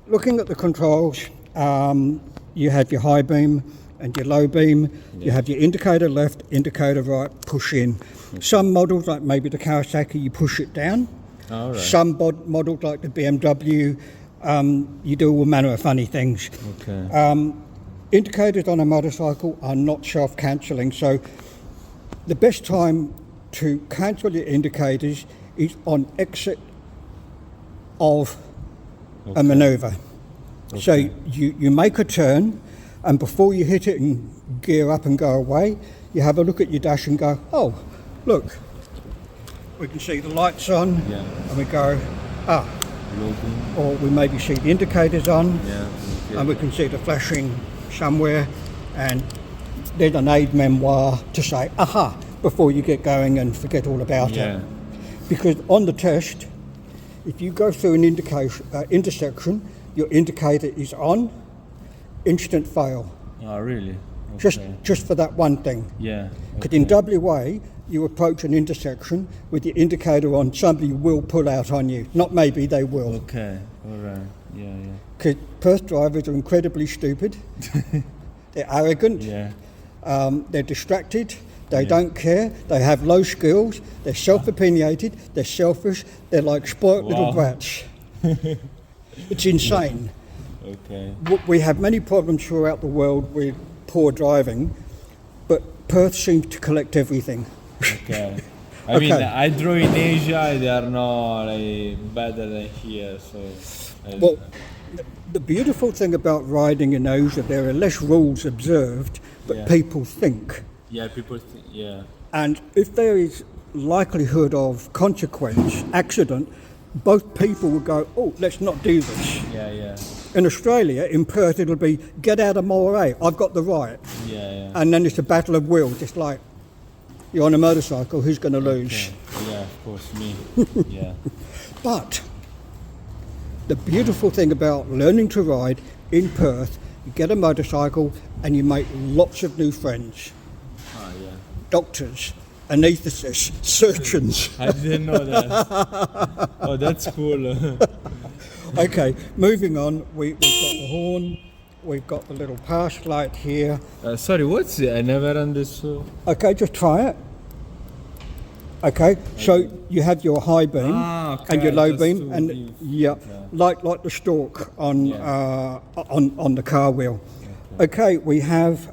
looking at the controls, you have your high beam and your low beam. You have your indicator left, indicator right, push in. Some models, like maybe the Kawasaki, you push it down. All right. Some models, like the BMW, you do all manner of funny things. Okay. Indicators on a motorcycle are not self-cancelling, so the best time to cancel your indicators is on exit of a manoeuvre. Okay. So you make a turn, and before you hit it and gear up and go away, you have a look at your dash and go, oh, look, we can see the lights on, and we go, or we maybe see the indicators on, and we can see the flashing somewhere, and there's an aid memoir to say, aha, before you get going and forget all about it. Because on the test, if you go through an intersection, your indicator is on, instant fail. Oh, really? Okay. Just for that one thing. Yeah. Because in WA, you approach an intersection with your indicator on, somebody will pull out on you. Not maybe, they will. Okay, all right. Yeah. Because Perth drivers are incredibly stupid. They're arrogant. Yeah. They're distracted. They don't care. They have low skills. They're self-opinionated. They're selfish. They're like spoilt little brats. It's insane. Okay. We have many problems throughout the world with poor driving, but Perth seems to collect everything. Okay. I mean, I drove in Asia, they are not better than here, so... Well, the beautiful thing about riding in Asia, there are less rules observed, but people think. Yeah, people think, yeah. And if there is likelihood of consequence, accident, both people will go, oh, let's not do this. Yeah. In Australia, in Perth, it'll be, get out of my way, I've got the right. Yeah. And then it's a battle of wills. It's like, you're on a motorcycle, who's going to lose? Okay. Yeah, of course, me. Yeah. But the beautiful thing about learning to ride in Perth, you get a motorcycle and you make lots of new friends. Oh, yeah. Doctors, anaesthetists, surgeons. I didn't know that. Oh, that's cool. Okay, moving on, we've got the horn, we've got the little pass light here. Sorry, what's it? I never understood. Okay, just try it. Okay, so you have your high beam and your low beam, and like the stalk on the car wheel. Okay, we have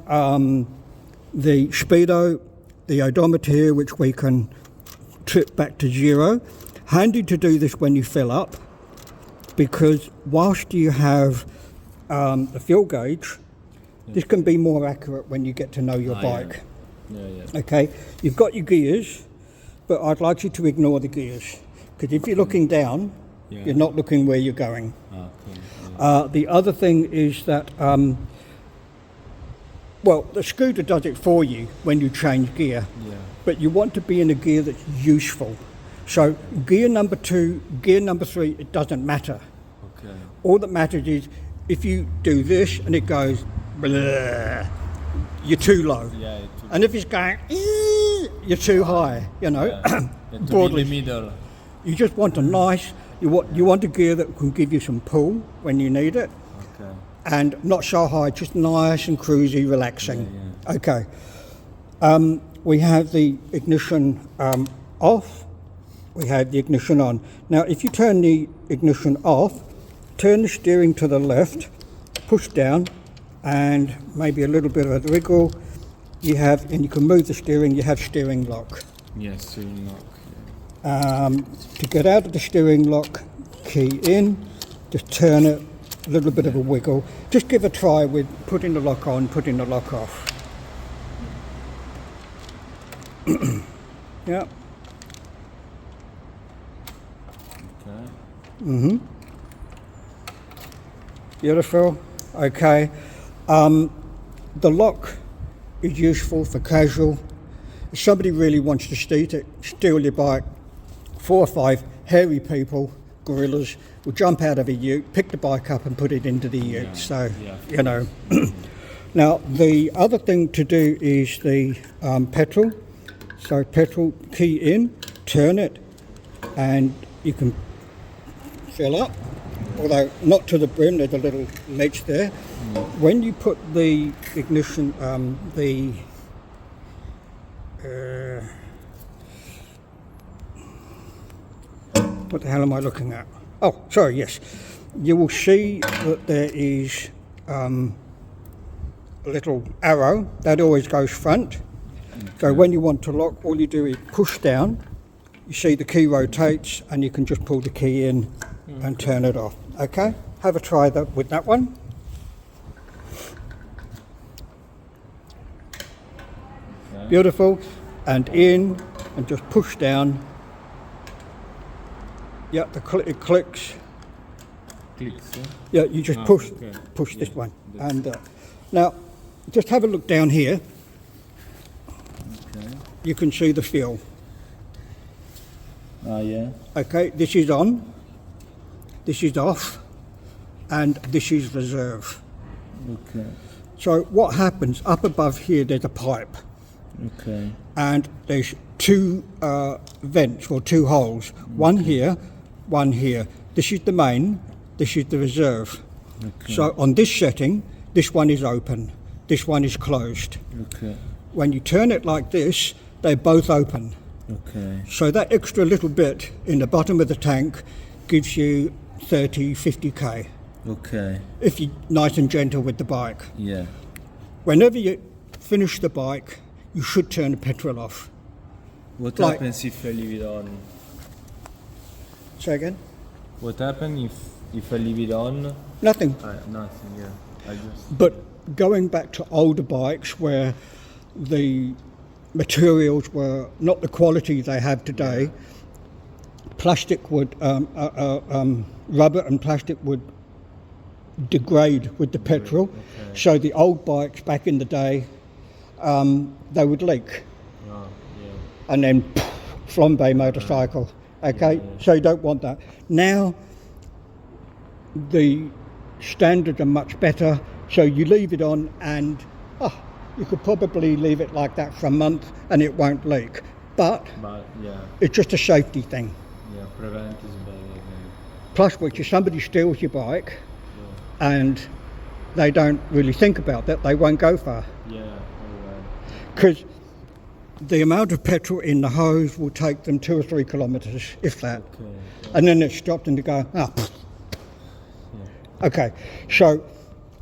the speedo, the odometer here, which we can trip back to 0. Handy to do this when you fill up, because whilst you have the fuel gauge, this can be more accurate when you get to know your bike. Yeah. Okay, you've got your gears, but I'd like you to ignore the gears, because if you're looking down, you're not looking where you're going. Okay. The other thing is that, the scooter does it for you when you change gear, but you want to be in a gear that's useful. So gear number 2, gear number 3, it doesn't matter. Okay. All that matters is if you do this and it goes, blah, you're too low. Yeah, and if it's going, you're too high, broadly. In the middle. You just want a nice, you want a gear that can give you some pull when you need it. Okay. And not so high, just nice and cruisy, relaxing. Yeah. Okay. We have the ignition off. We have the ignition on. Now, if you turn the ignition off, turn the steering to the left, push down, and maybe a little bit of a wriggle. And you can move the steering. You have steering lock. Yes, steering lock. To get out of the steering lock, key in, just turn it, a little bit of a wiggle. Just give a try with putting the lock on, putting the lock off. Yeah. Okay. Beautiful. Okay. The lock is useful for casual. If somebody really wants to steal your bike, 4 or 5 hairy people, gorillas, will jump out of a ute, pick the bike up and put it into the ute. Now, the other thing to do is the petrol. So petrol, key in, turn it, and you can fill up, although not to the brim, there's a little ledge there. When you put the ignition, what the hell am I looking at? Oh, sorry, yes. You will see that there is a little arrow that always goes front. So when you want to lock, all you do is push down. You see the key rotates, and you can just pull the key in and turn it off. Okay, have a try that with that one. Okay. Beautiful, and in, and just push down. Yeah, it clicks. Clicks. Yeah, you just push Yeah, this one. And now, just have a look down here. Okay. You can see the fuel. Yeah. Okay, this is on, this is off, and this is reserve. Okay. So what happens, up above here there's a pipe, Okay. and there's two vents, or two holes, one here, one here. This is the main, this is the reserve. Okay. So on this setting, this one is open, this one is closed. Okay. When you turn it like this, they're both open. Okay. So that extra little bit in the bottom of the tank gives you 30, 50k, Okay. if you're nice and gentle with the bike. Yeah. Whenever you finish the bike, you should turn the petrol off. What Like- happens if I leave it on? Say again? What happens if I leave it on? Nothing. Nothing. Yeah. I just. But going back to older bikes where the materials were not the quality they have today, plastic would, rubber and plastic would degrade with the petrol. Okay. So the old bikes back in the day, they would leak, Oh, yeah. and then flambe motorcycle. Okay, so you don't want that. Now the standards are much better, so you leave it on, and you could probably leave it like that for a month and it won't leak. But But yeah. it's just a safety thing. Yeah. Prevent is better. Plus, which if somebody steals your bike and they don't really think about that, they won't go far. Yeah. Alright. Because the amount of petrol in the hose will take them 2 or 3 kilometres, if that. Okay. And then it's stopped and they go, Okay, so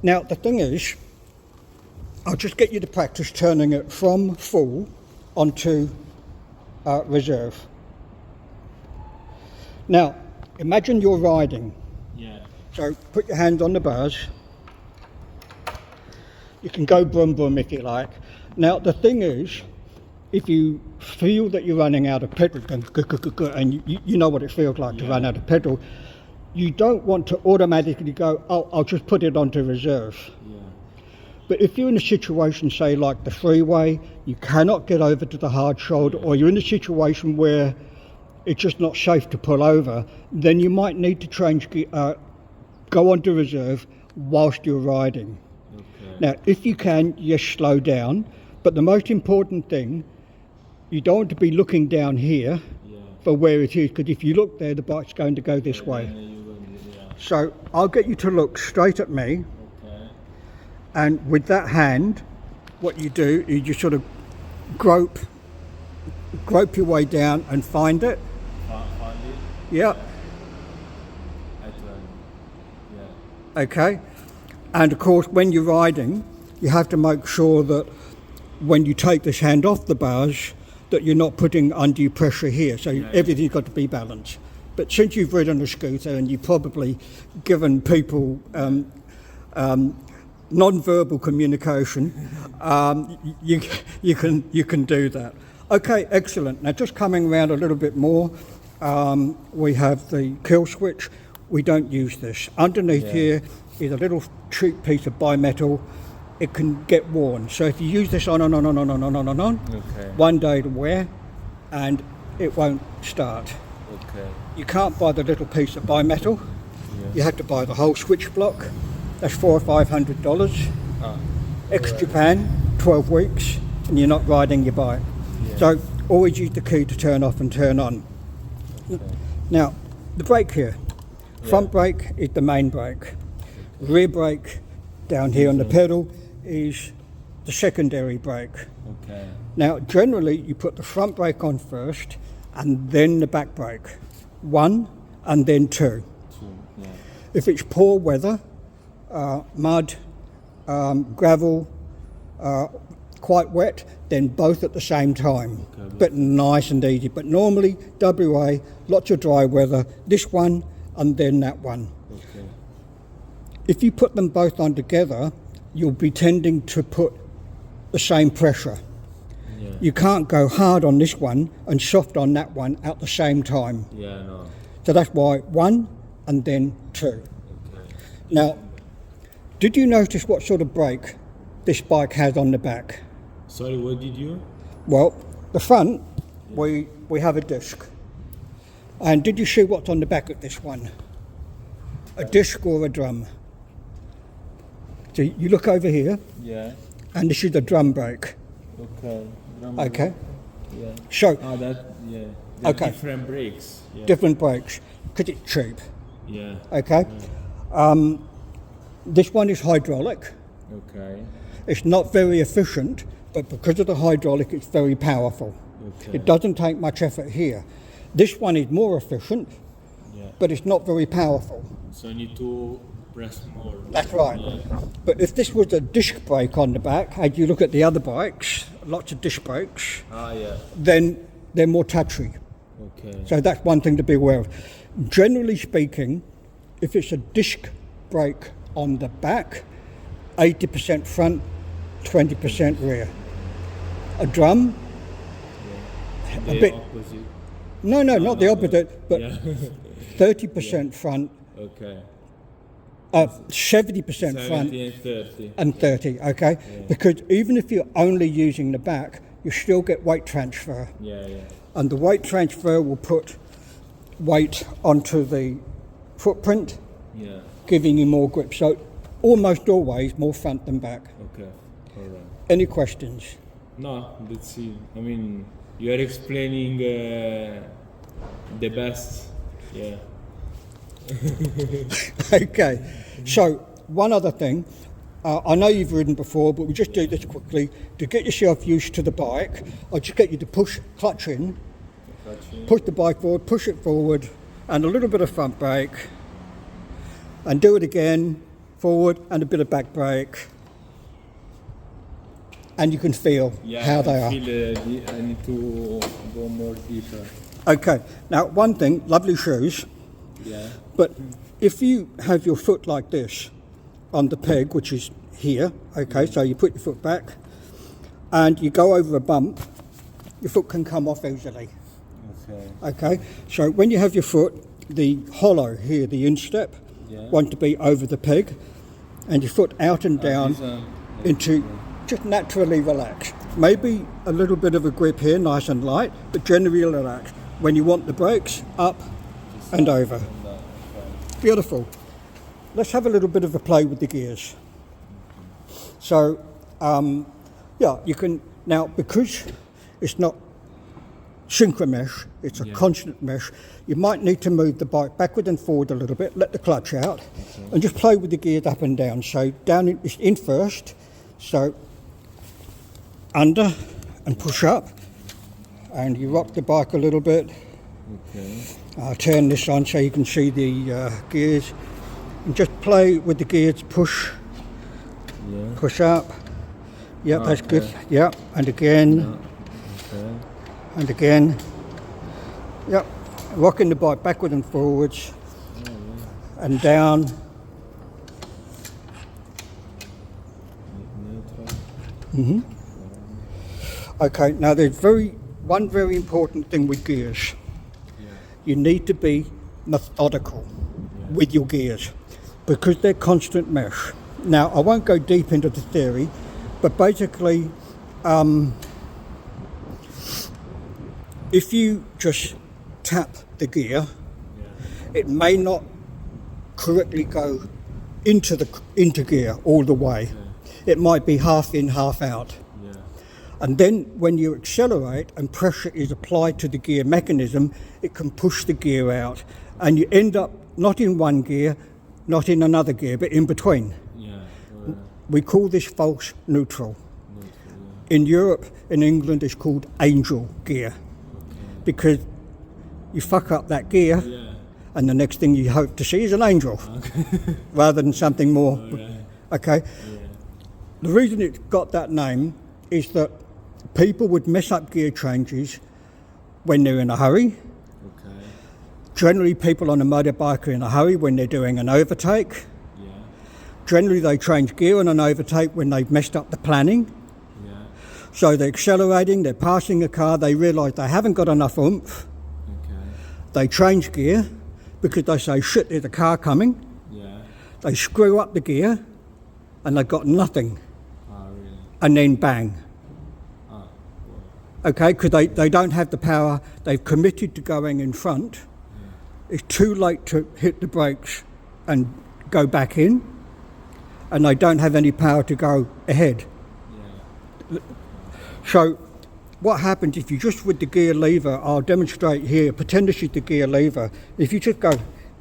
now the thing is, I'll just get you to practice turning it from full onto reserve. Now, imagine you're riding. Yeah. So put your hands on the bars. You can go brum brum if you like. Now the thing is, if you feel that you're running out of petrol, and you know what it feels like to run out of petrol, you don't want to automatically go, oh, I'll just put it onto reserve. Yeah. But if you're in a situation, say like the freeway, you cannot get over to the hard shoulder, or you're in a situation where it's just not safe to pull over, then you might need to change, go onto reserve whilst you're riding. Okay. Now, if you can, yes, slow down. But the most important thing, you don't want to be looking down here for where it is, because if you look there, the bike's going to go this way. So I'll get you to look straight at me. Okay. And with that hand, what you do is you sort of grope your way down and find it. Find it. Yeah. Yeah. Okay. And of course, when you're riding, you have to make sure that when you take this hand off the bars, that you're not putting undue pressure here. So everything's got to be balanced. But since you've ridden a scooter and you've probably given people non-verbal communication, you can do that. Okay, excellent. Now just coming around a little bit more, we have the kill switch. We don't use this. Underneath here is a little cheap piece of bimetal. It can get worn. So if you use this on, one day it'll wear and it won't start. Okay. You can't buy the little piece of bimetal. You have to buy the whole switch block. That's $400 or $500. Ex-Japan, 12 weeks, and you're not riding your bike. So always use the key to turn off and turn on. Now, the brake here. Front brake is the main brake. Rear brake down here on the pedal is the secondary brake. Okay. Now, generally, you put the front brake on first and then the back brake. 1 and then 2. 2. Yeah. If it's poor weather, mud, gravel, quite wet, then both at the same time. Okay. But nice and easy. But normally, WA, lots of dry weather, this one and then that one. Okay. If you put them both on together, you'll be tending to put the same pressure. Yeah. You can't go hard on this one and soft on that one at the same time. Yeah, no. So that's why 1 and then 2. Okay. Now, did you notice what sort of brake this bike has on the back? Sorry, what did you? Well, the front, we have a disc. And did you see what's on the back of this one? A disc or a drum? So you look over here, Yeah. and this is the drum brake. Okay. Okay? Yeah. So, Oh, that, yeah. They're Okay. different brakes. Yeah. different brakes, because it's cheap. Yeah. Okay? This one is hydraulic. Okay. It's not very efficient, but because of the hydraulic, it's very powerful. Okay. It doesn't take much effort here. This one is more efficient, Yeah. but it's not very powerful. So you need to press more. That's right. Yeah. But if this was a disc brake on the back, as you look at the other bikes, lots of disc brakes, Ah, yeah. then they're more touchy. Okay. So that's one thing to be aware of. Generally speaking, if it's a disc brake on the back, 80% front, 20% rear. A drum, The bit- opposite. no, not the opposite, but Yeah. 30% front, Okay. 70% front 70 and 30. and 30, okay? Because even if you're only using the back, you still get weight transfer. Yeah, yeah. And the weight transfer will put weight onto the footprint, Yeah. giving you more grip. So almost always more front than back. Okay. All right. Any questions? No, let's see. I mean, you are explaining the best. Yeah. Okay, so one other thing. I know you've ridden before, but we just do this quickly. To get yourself used to the bike, I'll just get you to push clutch in, push the bike forward, push it forward, and a little bit of front brake, and do it again, forward, and a bit of back brake. And you can feel Yeah, how they I are. feel I need to go more deeper. Okay, now one thing, lovely shoes, Yeah. but if you have your foot like this on the peg, which is here, okay, so you put your foot back and you go over a bump, your foot can come off easily, Okay. okay? So when you have your foot, the hollow here, the instep, Yeah. want to be over the peg, and your foot out and down These are- into just naturally relaxed. Maybe a little bit of a grip here, nice and light, but generally relaxed. When you want the brakes, up and over. Beautiful. Let's have a little bit of a play with the gears. So, yeah, you can, now because it's not synchro mesh, it's a constant mesh, you might need to move the bike backward and forward a little bit, let the clutch out, and just play with the gears up and down. So down in first, so under and push up, and you rock the bike a little bit. Okay. I'll turn this on so you can see the gears. And just play with the gears, push, Yeah. push up. Yep, that's good. Okay. Yep, and again, Okay. and again. Yep, rocking the bike backward and forwards, and down. Neutral. Okay, now there's one very important thing with gears. You need to be methodical with your gears because they're constant mesh. Now, I won't go deep into the theory, but basically, if you just tap the gear, it may not correctly go into gear all the way. It might be half in, half out. Yeah. And then when you accelerate and pressure is applied to the gear mechanism, it can push the gear out. And you end up not in one gear, not in another gear, but in between. Yeah. We call this false neutral. In Europe, in England, it's called angel gear, because you fuck up that gear, and the next thing you hope to see is an angel, rather than something more. Okay. The reason it got that name is that people would mess up gear changes when they're in a hurry. Generally, people on a motorbike are in a hurry when they're doing an overtake. Generally, they change gear on an overtake when they've messed up the planning. So they're accelerating, they're passing a car, they realise they haven't got enough oomph. They change gear because they say, shit, there's a car coming. They screw up the gear and they've got nothing. Really? And then bang. Okay, because they don't have the power, they've committed to going in front. It's too late to hit the brakes and go back in, and they don't have any power to go ahead. So what happens if you just with the gear lever, I'll demonstrate here, pretend this is the gear lever. If you just go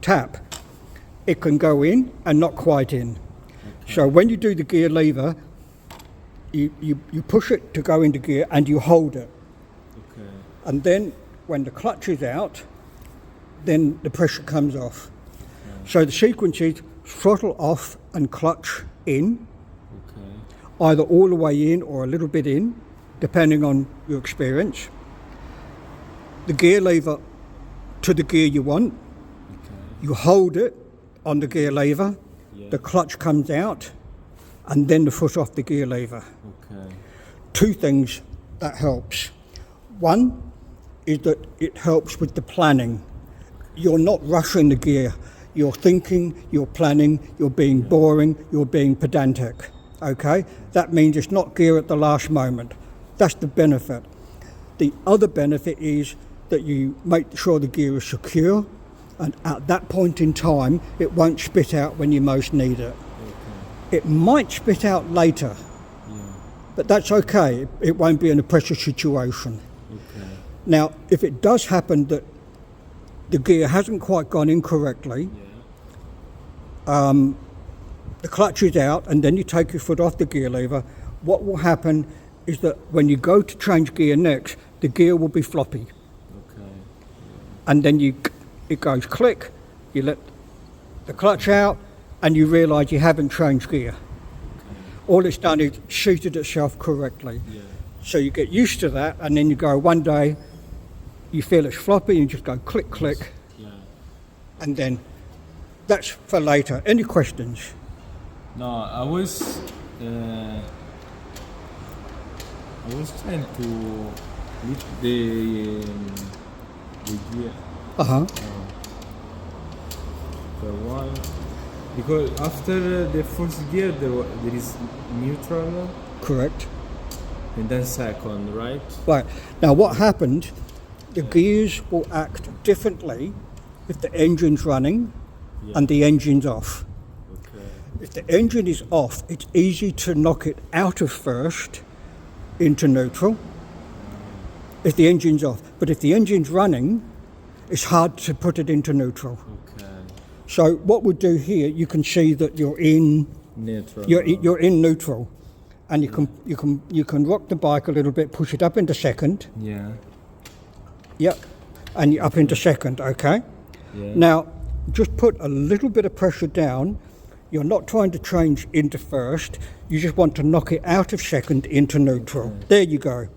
tap, it can go in and not quite in. So when you do the gear lever, you push it to go into gear and you hold it. And then when the clutch is out, then the pressure comes off. So the sequence is throttle off and clutch in, either all the way in or a little bit in, depending on your experience. The gear lever to the gear you want. You hold it on the gear lever, the clutch comes out, and then the foot off the gear lever. Two things that helps. One is that it helps with the planning. You're not rushing the gear. You're thinking, you're planning, you're being boring, you're being pedantic. Okay? That means it's not gear at the last moment. That's the benefit. The other benefit is that you make sure the gear is secure, and at that point in time, it won't spit out when you most need it. It might spit out later, but that's okay. It won't be in a pressure situation. Now, if it does happen that the gear hasn't quite gone in correctly, the clutch is out, and then you take your foot off the gear lever, what will happen is that when you go to change gear next, the gear will be floppy. And then it goes click, you let the clutch out, and you realise you haven't changed gear. All it's done is seated itself correctly. So you get used to that, and then you go one day, you feel it's floppy, and you just go click, click, and then that's for later. Any questions? No, I was trying to lift the gear. The one, because after the first gear there is neutral. Correct. And then second, right? Right. Now what happened, the gears will act differently if the engine's running and the engine's off. If the engine is off, it's easy to knock it out of first into neutral if the engine's off. But if the engine's running, it's hard to put it into neutral. So what we'll do here, you can see that you're in neutral. You're in neutral, and you can rock the bike a little bit, push it up into second. Yep, and you're up into second. Okay. Now, just put a little bit of pressure down. You're not trying to change into first. You just want to knock it out of second into neutral. There you go.